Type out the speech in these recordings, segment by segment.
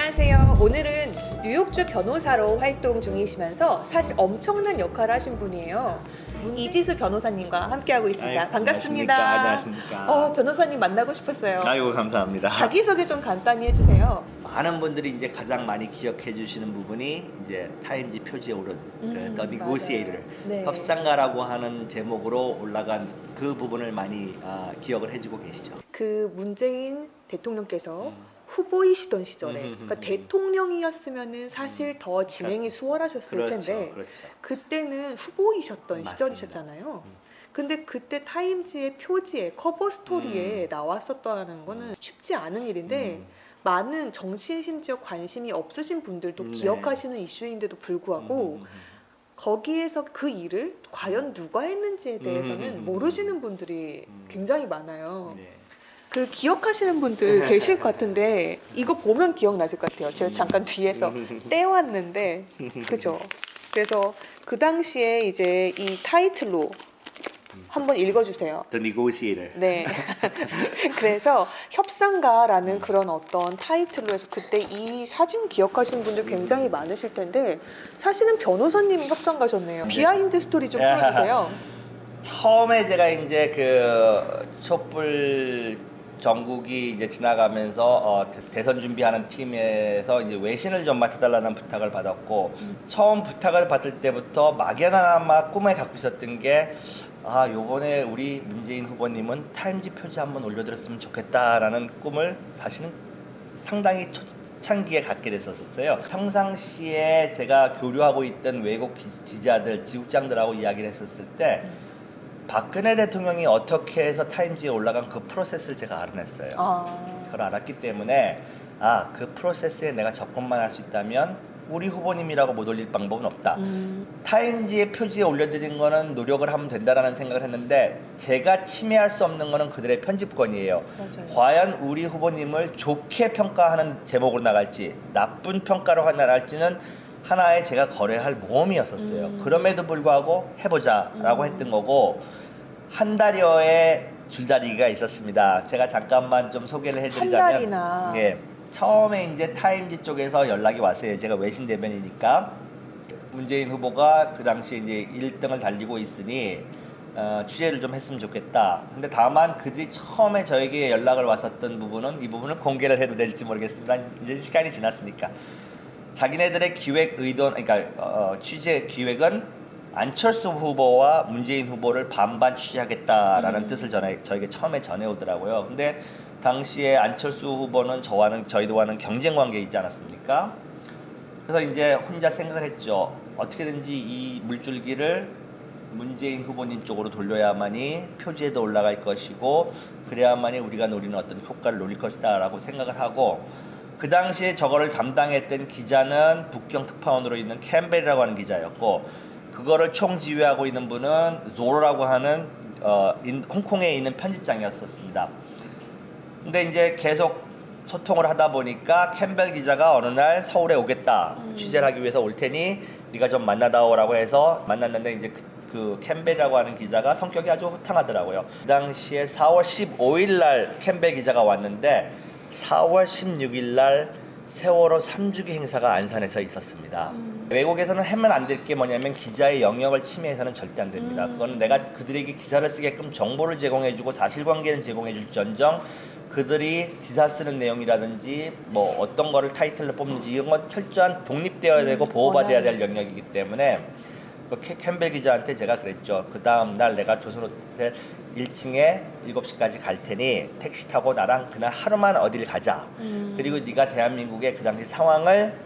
안녕하세요. 오늘은 뉴욕주 변호사로 활동 중이시면서 사실 엄청난 역할을 하신 분이에요. 이지수 변호사님과 함께하고 있습니다. 아유, 반갑습니다. 안녕하십니까. 변호사님 만나고 싶었어요. 아유, 감사합니다. 자기소개 좀 간단히 해주세요. 많은 분들이 이제 가장 많이 기억해 주시는 부분이 이제 타임지 표지에 오른 그 The Negotiator, 네. 협상가라고 하는 제목으로 올라간 그 부분을 많이 기억을 해주고 계시죠. 그 문재인 대통령께서 후보이시던 시절에 그러니까 대통령이었으면은 사실 더 진행이 수월하셨을 그렇죠, 텐데 그렇죠. 그때는 후보이셨던 맞습니다. 시절이셨잖아요. 근데 그때 타임지의 표지에 커버 스토리에 나왔었다는 거는 쉽지 않은 일인데 많은 정치에 심지어 관심이 없으신 분들도 네. 기억하시는 이슈인데도 불구하고 거기에서 그 일을 과연 누가 했는지에 대해서는 모르시는 분들이 굉장히 많아요. 네. 그 기억하시는 분들 계실 것 같은데 이거 보면 기억나실 것 같아요. 제가 잠깐 뒤에서 떼왔는데 그죠? 그래서 그 당시에 이제 이 타이틀로 한번 읽어주세요. The Negotiator. 네. 그래서 협상가라는 그런 어떤 타이틀로 해서 그때 이 사진 기억하시는 분들 굉장히 많으실 텐데 사실은 변호사님이 협상가셨네요. 비하인드 스토리 좀 풀어주세요. 처음에 제가 이제 그 촛불 전국이 이제 지나가면서 대선 준비하는 팀에서 이제 외신을 좀 맡아달라는 부탁을 받았고 처음 부탁을 받을 때부터 막연하나마 꿈에 갖고 있었던 게 요번에 우리 문재인 후보님은 타임지 표지 한번 올려드렸으면 좋겠다라는 꿈을 사실은 상당히 초창기에 갖게 됐었어요. 평상시에 제가 교류하고 있던 외국 지지자들, 지국장들하고 이야기를 했었을 때 박근혜 대통령이 어떻게 해서 타임지에 올라간 그 프로세스를 제가 알아냈어요. 그걸 알았기 때문에 그 프로세스에 내가 접근만 할 수 있다면 우리 후보님이라고 못 올릴 방법은 없다. 타임지의 표지에 올려드린 거는 노력을 하면 된다라는 생각을 했는데 제가 침해할 수 없는 거는 그들의 편집권이에요. 맞아요. 과연 우리 후보님을 좋게 평가하는 제목으로 나갈지 나쁜 평가로 나갈지는 하나의 제가 거래할 모험이었었어요. 그럼에도 불구하고 해보자라고 했던 거고 한 달여의 줄다리기가 있었습니다. 제가 잠깐만 좀 소개를 해드리자면 한 달이나. 예, 처음에 이제 타임지 쪽에서 연락이 왔어요. 제가 외신 대변이니까 문재인 후보가 그 당시에 이제 1등을 달리고 있으니 취재를 좀 했으면 좋겠다. 근데 다만 그들이 처음에 저에게 연락을 왔었던 부분은 이 부분을 공개를 해도 될지 모르겠습니다. 이제 시간이 지났으니까. 자기네들의 기획 의도, 그러니까 취재 기획은 안철수 후보와 문재인 후보를 반반 취재하겠다라는 뜻을 저에게 처음에 전해오더라고요. 근데 당시에 안철수 후보는 저희와는 경쟁 관계에 있지 않았습니까? 그래서 이제 혼자 생각을 했죠. 어떻게든지 이 물줄기를 문재인 후보님 쪽으로 돌려야만이 표지에도 올라갈 것이고 그래야만이 우리가 노리는 어떤 효과를 노릴 것이다 라고 생각을 하고 그 당시에 저거를 담당했던 기자는 북경 특파원으로 있는 캠벨이라고 하는 기자였고 그거를 총지휘하고 있는 분은 조로라고 하는 홍콩에 있는 편집장이었었습니다. 근데 이제 계속 소통을 하다 보니까 캠벨 기자가 어느 날 서울에 오겠다. 취재를 하기 위해서 올 테니 네가 좀 만나다오라고 해서 만났는데 이제 그 캠벨이라고 하는 기자가 성격이 아주 호탕하더라고요. 그 당시에 4월 15일 날 캠벨 기자가 왔는데 4월 16일 날 세월호 3주기 행사가 안산에서 있었습니다. 외국에서는 하면 안 될 게 뭐냐면 기자의 영역을 침해해서는 절대 안 됩니다. 그거는 내가 그들에게 기사를 쓰게끔 정보를 제공해주고 사실관계는 제공해줄지언정 그들이 기사 쓰는 내용이라든지 뭐 어떤 거를 타이틀로 뽑는지 이런 건 철저한 독립되어야 되고 보호받아야 될 영역이기 때문에 그 캠벨 기자한테 제가 그랬죠. 그 다음 날 내가 조선호텔 1층에 7시까지 갈 테니 택시 타고 나랑 그날 하루만 어딜 가자. 그리고 네가 대한민국의 그 당시 상황을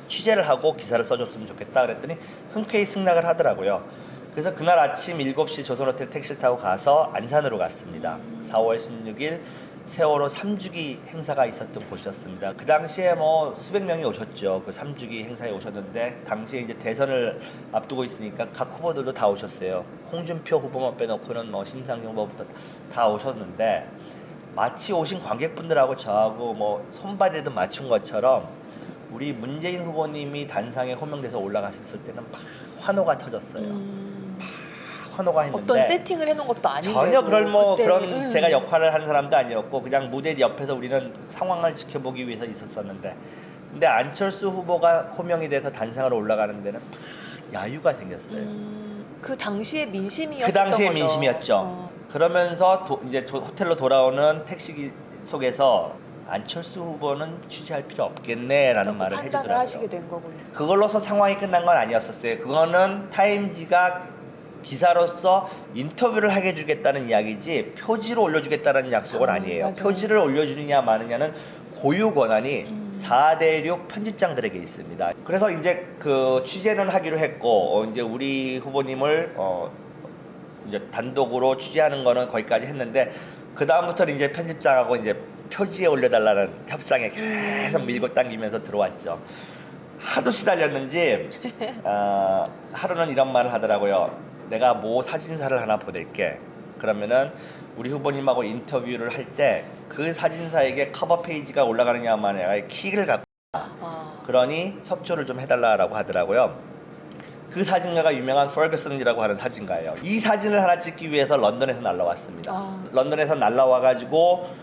취재를 하고 기사를 써줬으면 좋겠다 그랬더니 흔쾌히 승낙을 하더라고요. 그래서 그날 아침 7시 조선호텔 택시를 타고 가서 안산으로 갔습니다. 4월 16일 세월호 3주기 행사가 있었던 곳이었습니다. 그 당시에 뭐 수백 명이 오셨죠. 그 3주기 행사에 오셨는데 당시에 이제 대선을 앞두고 있으니까 각 후보들도 다 오셨어요. 홍준표 후보만 빼놓고는 뭐 심상정 후보부터 다 오셨는데 마치 오신 관객분들하고 저하고 뭐 손발이라도 맞춘 것처럼 우리 문재인 후보님이 단상에 호명돼서 올라가셨을 때는 막 환호가 터졌어요. 환호가 했는데 어떤 세팅을 해놓은 것도 아닌데 전혀 그런 그때는, 제가 역할을 하는 사람도 아니었고 그냥 무대 옆에서 우리는 상황을 지켜보기 위해서 있었었는데 근데 안철수 후보가 호명이 돼서 단상으로 올라가는 데는 야유가 생겼어요. 그 당시에 민심이었던 그 당시에 거죠. 민심이었죠. 그러면서 이제 호텔로 돌아오는 택시기 속에서 안철수 후보는 취재할 필요 없겠네라는 말을 판단을 해주더라고요. 하시게 된 거군요. 그걸로서 상황이 끝난 건 아니었었어요. 그거는 타임지가 기사로서 인터뷰를 하게 해주겠다는 이야기지 표지로 올려주겠다는 약속은 아니에요. 맞아요. 표지를 올려주느냐 마느냐는 고유 권한이 4대륙 편집장들에게 있습니다. 그래서 이제 그 취재는 하기로 했고 이제 우리 후보님을 이제 단독으로 취재하는 거는 거기까지 했는데 그 다음부터는 이제 편집장하고 이제 표지에 올려달라는 협상에 계속 밀고 당기면서 들어왔죠. 하도 시달렸는지 하루는 이런 말을 하더라고요. 내가 모 사진사를 하나 보낼게. 그러면은 우리 후보님하고 인터뷰를 할 때 그 사진사에게 커버 페이지가 올라가느냐 마느냐의 킥을 갖고 그러니 협조를 좀 해달라고 하더라고요. 그 사진가가 유명한 퍼거슨이라고 하는 사진가예요. 이 사진을 하나 찍기 위해서 런던에서 날라왔습니다. 런던에서 날라와가지고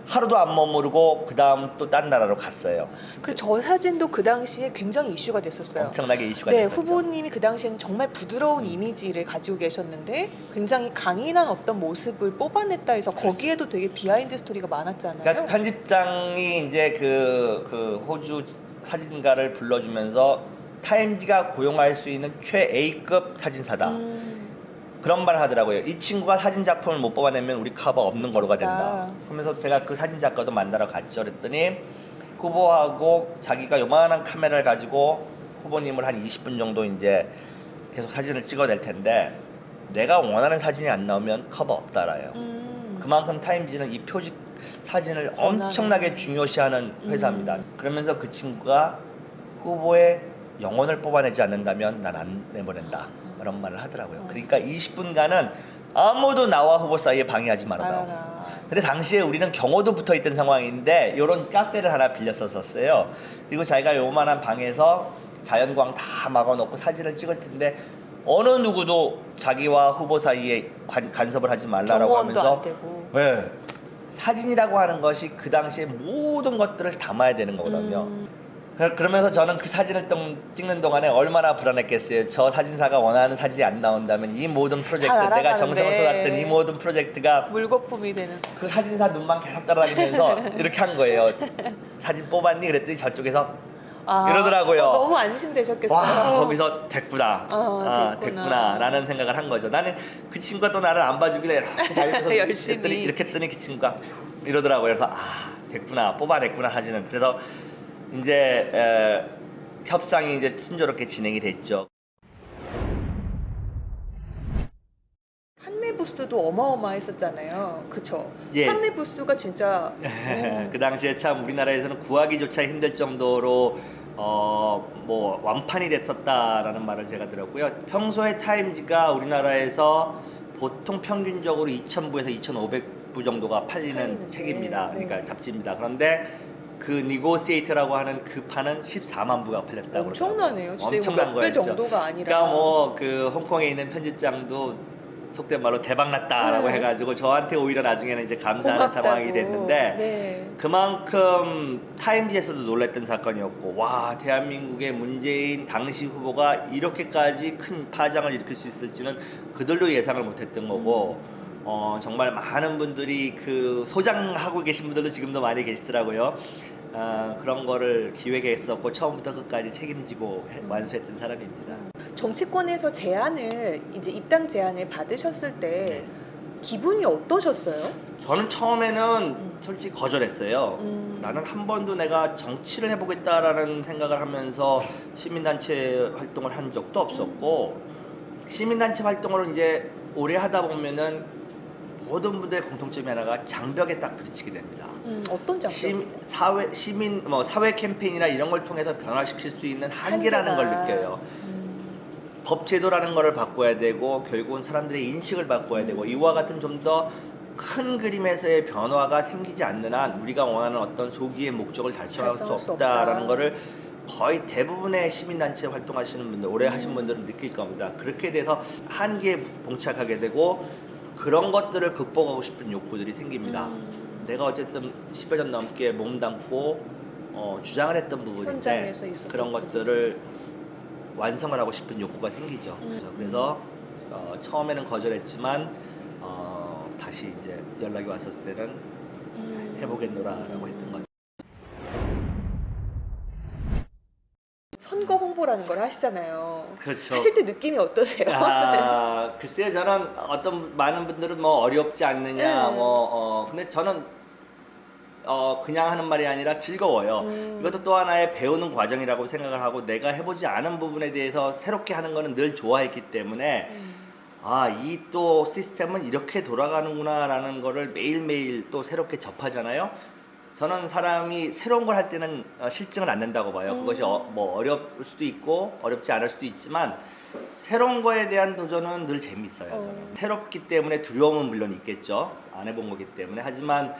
하루도 안 머무르고 그 다음 또 딴 나라로 갔어요. 그 저 사진도 그 당시에 굉장히 이슈가 됐었어요. 엄청나게 이슈가 네, 됐었죠. 후보님이 그 당시에는 정말 부드러운 이미지를 가지고 계셨는데 굉장히 강인한 어떤 모습을 뽑아냈다 해서 거기에도 되게 비하인드 스토리가 많았잖아요. 그러니까 편집장이 이제 그 호주 사진가를 불러주면서 타임지가 고용할 수 있는 최A급 사진사다. 그런 말을 하더라고요. 이 친구가 사진 작품을 못 뽑아내면 우리 커버 없는 거로가 된다. 그러면서 제가 그 사진 작가도 만나러 갔죠. 그랬더니 후보하고 자기가 요만한 카메라를 가지고 후보님을 한 20분 정도 이제 계속 사진을 찍어낼 텐데 내가 원하는 사진이 안 나오면 커버 없다라요. 그만큼 타임지는 이 표지 사진을 엄청나게 중요시하는 회사입니다. 그러면서 그 친구가 후보의 영혼을 뽑아내지 않는다면 난 안 내보낸다. 그런 말을 하더라고요. 그러니까 20분간은 아무도 나와 후보 사이에 방해하지 말아라. 근데 당시에 우리는 경호도 붙어있던 상황인데 이런 카페를 하나 빌렸었어요. 그리고 자기가 요만한 방에서 자연광 다 막아놓고 사진을 찍을 텐데 어느 누구도 자기와 후보 사이에 간섭을 하지 말라라고 하면서 안 되고. 네, 사진이라고 하는 것이 그 당시에 모든 것들을 담아야 되는 거거든요. 그러면서 저는 그 사진을 찍는 동안에 얼마나 불안했겠어요. 저 사진사가 원하는 사진이 안 나온다면 이 모든 프로젝트, 내가 정성을 쏟았던 이 모든 프로젝트가 물거품이 되는. 그 사진사 눈만 계속 따라다니면서 이렇게 한 거예요. 사진 뽑았니? 그랬더니 저쪽에서 이러더라고요. 너무 안심되셨겠어요. 와, 거기서 됐구나. 됐구나 라는 생각을 한 거죠. 나는 그 친구가 또 나를 안 봐주길래 이렇게 다니면서 열심히 이렇게 했더니 그 친구가 이러더라고요. 그래서 됐구나, 뽑아냈구나 사진은. 그래서 이제 협상이 이제 순조롭게 진행이 됐죠. 판매 부스도 어마어마했었잖아요. 그쵸? 예. 판매 부스가 진짜 그 당시에 참 우리나라에서는 구하기조차 힘들 정도로 뭐 완판이 됐었다라는 말을 제가 들었고요. 평소에 타임지가 우리나라에서 보통 평균적으로 2,000부에서 2,500부 정도가 팔리는 책입니다. 네. 그러니까 잡지입니다. 그런데 그 니고시에이터라고 하는 그 판은 14만 부가 팔렸다고 엄청나네요. 진짜 엄청난 몇 배 거였죠. 정도가 아니라. 그러니까 뭐 그 홍콩에 있는 편집장도 속된 말로 대박 났다라고 해가지고 저한테 오히려 나중에는 이제 감사하는 고맙다고. 상황이 됐는데 네. 그만큼 타임지에서도 놀랬던 사건이었고 와 대한민국의 문재인 당시 후보가 이렇게까지 큰 파장을 일으킬 수 있을지는 그들도 예상을 못했던 거고 정말 많은 분들이 그 소장하고 계신 분들도 지금도 많이 계시더라고요. 그런 거를 기획했었고 처음부터 끝까지 책임지고 완수했던 사람입니다. 정치권에서 제안을 이제 입당 제안을 받으셨을 때 기분이 어떠셨어요? 저는 처음에는 솔직히 거절했어요. 나는 한 번도 내가 정치를 해보겠다라는 생각을 하면서 시민단체 활동을 한 적도 없었고 시민단체 활동을 이제 오래 하다 보면은 모든 분들의 공통점이 하나가 장벽에 딱 부딪히게 됩니다. 어떤 장벽? 사회 캠페인이나 이런 걸 통해서 변화시킬 수 있는 한계라는 걸 느껴요. 법 제도라는 거를 바꿔야 되고 결국은 사람들의 인식을 바꿔야 되고 이와 같은 좀 더 큰 그림에서의 변화가 생기지 않는 한 우리가 원하는 어떤 소기의 목적을 달성할 수 없다라는 거를 거의 대부분의 시민단체 활동하시는 분들 오래 하신 분들은 느낄 겁니다. 그렇게 돼서 한계에 봉착하게 되고 그런 것들을 극복하고 싶은 욕구들이 생깁니다. 내가 어쨌든 10여 년 넘게 몸담고 주장을 했던 부분인데 현장에서 있었던 그런 것들을 완성을 하고 싶은 욕구가 생기죠. 그래서 처음에는 거절했지만 다시 이제 연락이 왔었을 때는 해보겠노라라고 했던 거죠. 선거 홍보라는 걸 하시잖아요. 그렇죠. 하실 때 느낌이 어떠세요? 글쎄요, 저는 많은 분들은 뭐 어렵지 않느냐, 네. 근데 저는 그냥 하는 말이 아니라 즐거워요. 이것도 또 하나의 배우는 과정이라고 생각을 하고 내가 해보지 않은 부분에 대해서 새롭게 하는 거는 늘 좋아했기 때문에 이 또 시스템은 이렇게 돌아가는구나라는 거를 매일매일 또 새롭게 접하잖아요. 저는 사람이 새로운 걸 할 때는 실증을 안 낸다고 봐요. 그것이 뭐 어려울 수도 있고 어렵지 않을 수도 있지만 새로운 거에 대한 도전은 늘 재밌어요. 저는. 새롭기 때문에 두려움은 물론 있겠죠. 안 해본 거기 때문에. 하지만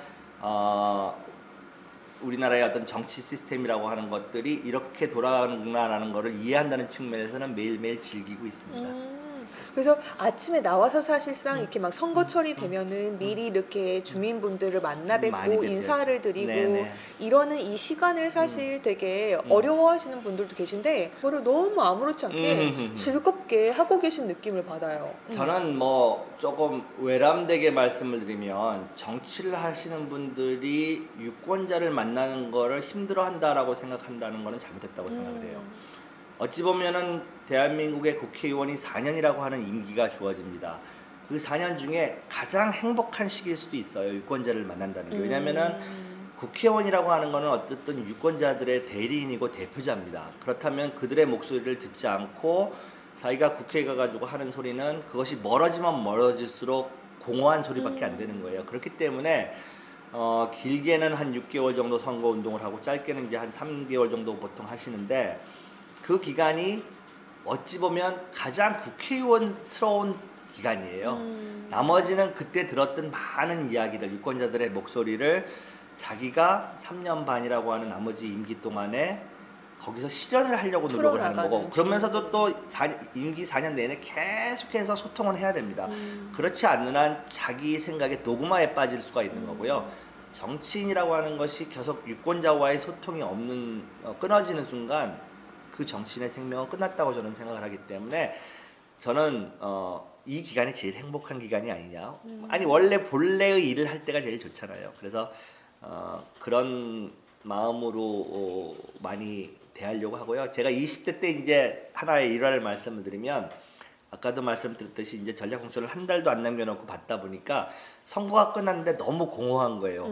우리나라의 어떤 정치 시스템이라고 하는 것들이 이렇게 돌아가는구나라는 것을 이해한다는 측면에서는 매일매일 즐기고 있습니다. 그래서 아침에 나와서 사실상 이렇게 막 선거철이 되면은 미리 이렇게 주민분들을 만나 많이 뵙고 뵙죠. 인사를 드리고 네네. 이러는 이 시간을 사실 되게 어려워하시는 분들도 계신데 그거를 너무 아무렇지 않게 즐겁게 하고 계신 느낌을 받아요. 저는 뭐 조금 외람되게 말씀을 드리면 정치를 하시는 분들이 유권자를 만나는 거를 힘들어한다라고 생각한다는 거는 잘못됐다고 생각을 해요. 어찌 보면은 대한민국의 국회의원이 4년이라고 하는 임기가 주어집니다. 그 4년 중에 가장 행복한 시기일 수도 있어요. 유권자를 만난다는 게. 왜냐면은 국회의원이라고 하는 거는 어쨌든 유권자들의 대리인이고 대표자입니다. 그렇다면 그들의 목소리를 듣지 않고 자기가 국회에 가가지고 하는 소리는 그것이 멀어지면 멀어질수록 공허한 소리밖에 안 되는 거예요. 그렇기 때문에 길게는 한 6개월 정도 선거 운동을 하고 짧게는 이제 한 3개월 정도 보통 하시는데 그 기간이 어찌 보면 가장 국회의원스러운 기간이에요. 나머지는 그때 들었던 많은 이야기들, 유권자들의 목소리를 자기가 3년 반이라고 하는 나머지 임기 동안에 거기서 실현을 하려고 노력을 하는 거고 그러면서도 또 임기 4년 내내 계속해서 소통을 해야 됩니다. 그렇지 않는 한 자기 생각에 도구마에 빠질 수가 있는 거고요. 정치인이라고 하는 것이 계속 유권자와의 소통이 끊어지는 순간 그 정치인의 생명은 끝났다고 저는 생각을 하기 때문에 저는 이 기간이 제일 행복한 기간이 아니냐. 아니 원래 본래의 일을 할 때가 제일 좋잖아요. 그래서 그런 마음으로 많이 대하려고 하고요. 제가 20대 때 이제 하나의 일화를 말씀을 드리면 아까도 말씀드렸듯이 이제 전략공천을 한 달도 안 남겨놓고 받다 보니까 선거가 끝났는데 너무 공허한 거예요.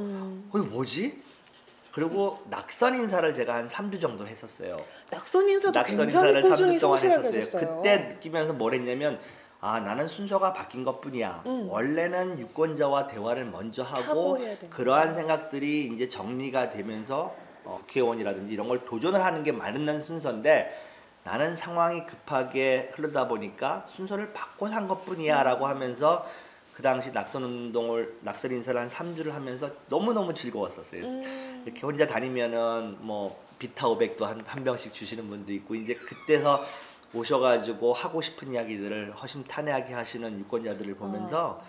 이게 뭐지? 그리고 낙선 인사를 제가 한 3주 정도 했었어요. 낙선 인사도 낙선 굉장히 인사를 꾸준히 3주 동안 성실하게 했었어요. 하셨어요. 그때 느끼면서 뭘 했냐면 나는 순서가 바뀐 것뿐이야. 원래는 유권자와 대화를 먼저 하고 해야 된다. 그러한 생각들이 이제 정리가 되면서 국회의원이라든지 이런 걸 도전을 하는 게 맞는 순서인데 나는 상황이 급하게 흐르다 보니까 순서를 바꿔서 한 것뿐이야 라고 하면서 그 당시 낙선 인사를 한 3주를 하면서 너무너무 즐거웠었어요. 이렇게 혼자 다니면은 뭐 비타 500도 한 병씩 주시는 분도 있고 이제 그때서 오셔가지고 하고 싶은 이야기들을 허심탄회하게 하시는 유권자들을 보면서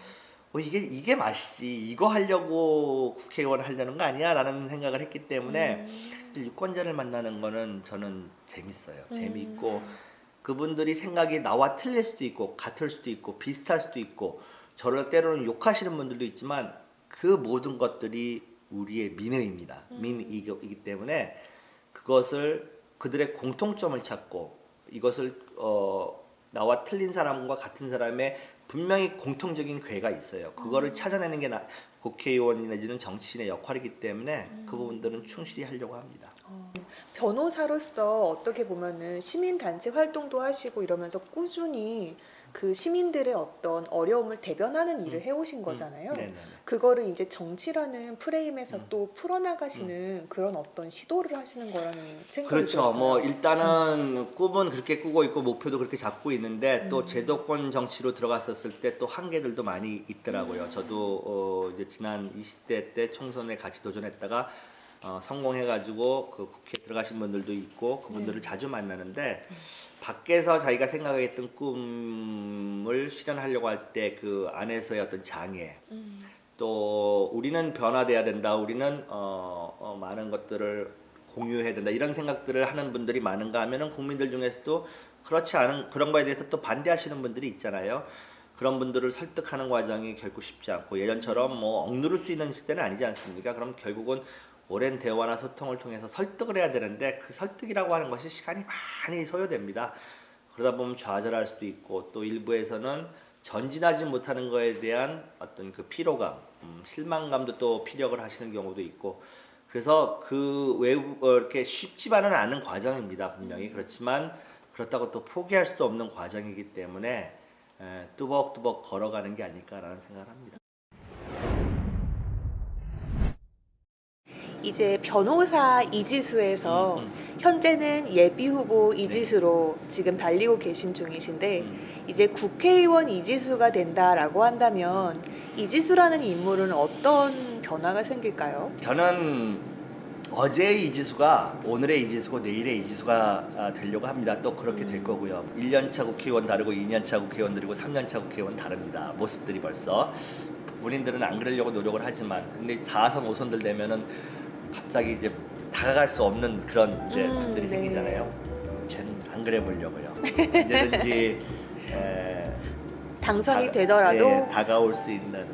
이게 맛이지 이거 하려고 국회의원 하려는 거 아니야 라는 생각을 했기 때문에 유권자를 만나는 거는 저는 재밌어요. 재미있고 그분들이 생각이 나와 틀릴 수도 있고 같을 수도 있고 비슷할 수도 있고 저를 때로는 욕하시는 분들도 있지만 그 모든 것들이 우리의 민의입니다. 민의이기 때문에 그것을 그들의 공통점을 찾고 이것을 나와 틀린 사람과 같은 사람의 분명히 공통적인 궤가 있어요. 그거를 찾아내는 게 국회의원 내지는 정치인의 역할이기 때문에 그 부분들은 충실히 하려고 합니다. 변호사로서 어떻게 보면은 시민단체 활동도 하시고 이러면서 꾸준히 그 시민들의 어떤 어려움을 대변하는 일을 해오신 거잖아요. 그거를 이제 정치라는 프레임에서 또 풀어나가시는 그런 어떤 시도를 하시는 거라는 생각이 그렇죠. 들었어요. 뭐 일단은 꿈은 그렇게 꾸고 있고 목표도 그렇게 잡고 있는데 또 제도권 정치로 들어갔었을 때 또 한계들도 많이 있더라고요. 저도 이제 지난 20대 때 총선에 같이 도전했다가 성공해가지고 그 국회에 들어가신 분들도 있고 그분들을 자주 만나는데 밖에서 자기가 생각했던 꿈을 실현하려고 할 때 그 안에서의 어떤 장애 또 우리는 변화돼야 된다. 우리는 많은 것들을 공유해야 된다 이런 생각들을 하는 분들이 많은가 하면은 국민들 중에서도 그렇지 않은 그런 거에 대해서 또 반대하시는 분들이 있잖아요. 그런 분들을 설득하는 과정이 결코 쉽지 않고 예전처럼 뭐 억누를 수 있는 시대는 아니지 않습니까? 그럼 결국은 오랜 대화나 소통을 통해서 설득을 해야 되는데 그 설득이라고 하는 것이 시간이 많이 소요됩니다. 그러다 보면 좌절할 수도 있고 또 일부에서는 전진하지 못하는 거에 대한 어떤 그 피로감, 실망감도 또 피력을 하시는 경우도 있고 그래서 그 외부 이렇게 쉽지만은 않은 과정입니다. 분명히 그렇지만 그렇다고 또 포기할 수도 없는 과정이기 때문에 뚜벅뚜벅 걸어가는 게 아닐까라는 생각을 합니다. 이제 변호사 이지수에서 현재는 예비 후보 이지수로 지금 달리고 계신 중이신데 이제 국회의원 이지수가 된다라고 한다면 이지수라는 인물은 어떤 변화가 생길까요? 저는 어제의 이지수가 오늘의 이지수고 내일의 이지수가 되려고 합니다. 또 그렇게 될 거고요. 1년차 국회의원 다르고 2년차 국회의원들이고 3년차 국회의원 다릅니다. 모습들이 벌써 본인들은 안 그러려고 노력을 하지만 근데 4선 5선들 되면은 갑자기 이제 다가갈 수 없는 그런 이제 분들이 네. 생기잖아요. 저는 안 그래 보려고요. 언제든지 당선이 되더라도 다가올 수 있는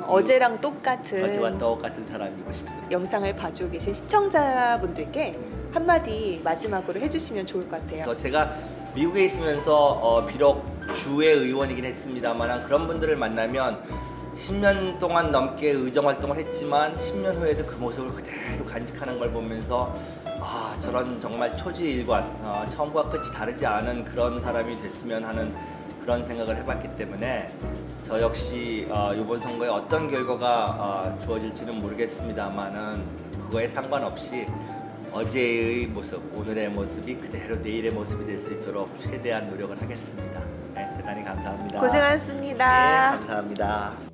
어제랑 똑같은 어제와 똑같은 사람이고 싶습니다. 영상을 봐주고 계신 시청자분들께 한마디 마지막으로 해주시면 좋을 것 같아요. 제가 미국에 있으면서 비록 주의 의원이긴 했습니다만 그런 분들을 만나면 10년 동안 넘게 의정 활동을 했지만 10년 후에도 그 모습을 그대로 간직하는 걸 보면서 아 저런 정말 초지일관 처음과 끝이 다르지 않은 그런 사람이 됐으면 하는 그런 생각을 해봤기 때문에 저 역시 이번 선거에 어떤 결과가 주어질지는 모르겠습니다만은 그거에 상관없이 어제의 모습, 오늘의 모습이 그대로 내일의 모습이 될 수 있도록 최대한 노력을 하겠습니다. 네, 대단히 감사합니다. 고생하셨습니다. 네, 감사합니다.